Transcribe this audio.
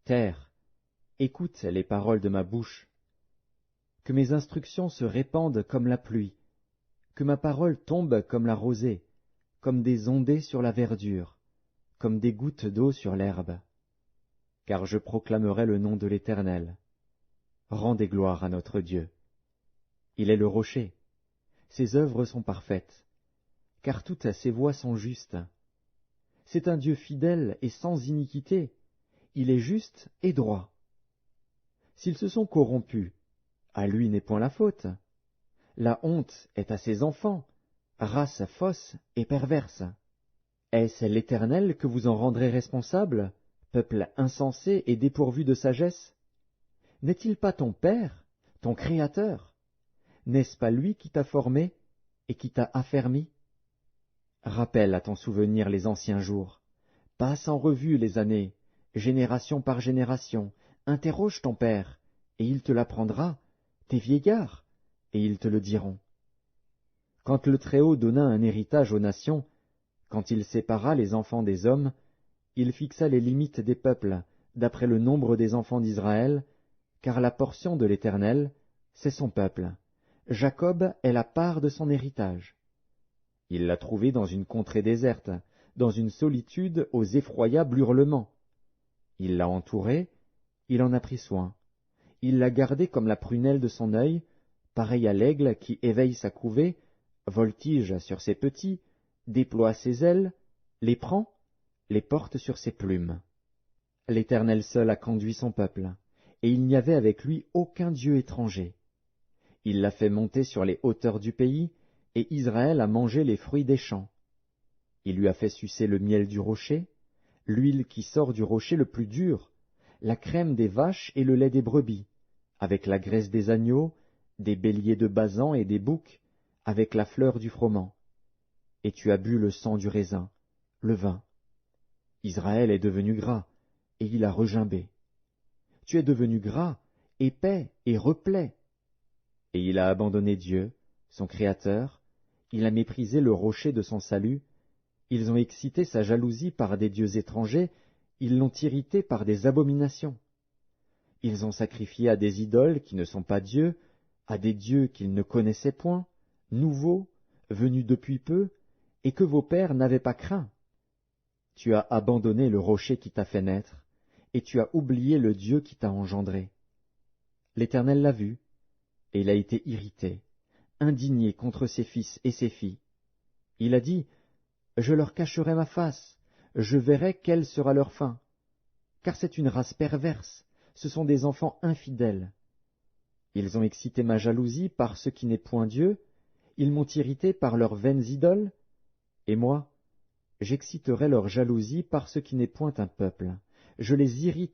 Terre, écoute les paroles de ma bouche. Que mes instructions se répandent comme la pluie, que ma parole tombe comme la rosée, comme des ondées sur la verdure, comme des gouttes d'eau sur l'herbe. Car je proclamerai le nom de l'Éternel. Rendez gloire à notre Dieu. Il est le rocher. Ses œuvres sont parfaites, car toutes ses voies sont justes. C'est un Dieu fidèle et sans iniquité. Il est juste et droit. S'ils se sont corrompus, à lui n'est point la faute. La honte est à ses enfants, race fausse et perverse. Est-ce l'Éternel que vous en rendrez responsable, peuple insensé et dépourvu de sagesse? N'est-il pas ton Père, ton Créateur? N'est-ce pas lui qui t'a formé et qui t'a affermi? Rappelle à ton souvenir les anciens jours. Passe en revue les années, génération par génération. Interroge ton père, et il te l'apprendra, tes vieillards, et ils te le diront. Quand le Très-Haut donna un héritage aux nations, quand il sépara les enfants des hommes, il fixa les limites des peuples, d'après le nombre des enfants d'Israël, car la portion de l'Éternel, c'est son peuple. Jacob est la part de son héritage. Il l'a trouvé dans une contrée déserte, dans une solitude aux effroyables hurlements. Il l'a entouré, il en a pris soin. Il l'a gardé comme la prunelle de son œil, pareil à l'aigle qui éveille sa couvée, voltige sur ses petits, déploie ses ailes, les prend, les porte sur ses plumes. L'Éternel seul a conduit son peuple, et il n'y avait avec lui aucun dieu étranger. Il l'a fait monter sur les hauteurs du pays, et Israël a mangé les fruits des champs. Il lui a fait sucer le miel du rocher, l'huile qui sort du rocher le plus dur, la crème des vaches et le lait des brebis, avec la graisse des agneaux, des béliers de Basan et des boucs, avec la fleur du froment. Et tu as bu le sang du raisin, le vin. Israël est devenu gras, et il a regimbé. Tu es devenu gras, épais et replet. Et il a abandonné Dieu, son Créateur, il a méprisé le rocher de son salut, ils ont excité sa jalousie par des dieux étrangers, ils l'ont irrité par des abominations. Ils ont sacrifié à des idoles qui ne sont pas dieux, à des dieux qu'ils ne connaissaient point, nouveaux, venus depuis peu, et que vos pères n'avaient pas craint. Tu as abandonné le rocher qui t'a fait naître, et tu as oublié le Dieu qui t'a engendré. L'Éternel l'a vu, et il a été irrité, indigné contre ses fils et ses filles. Il a dit, je leur cacherai ma face, je verrai quelle sera leur fin. Car c'est une race perverse, ce sont des enfants infidèles. Ils ont excité ma jalousie par ce qui n'est point Dieu, ils m'ont irrité par leurs vaines idoles, et moi, j'exciterai leur jalousie par ce qui n'est point un peuple, je les irrite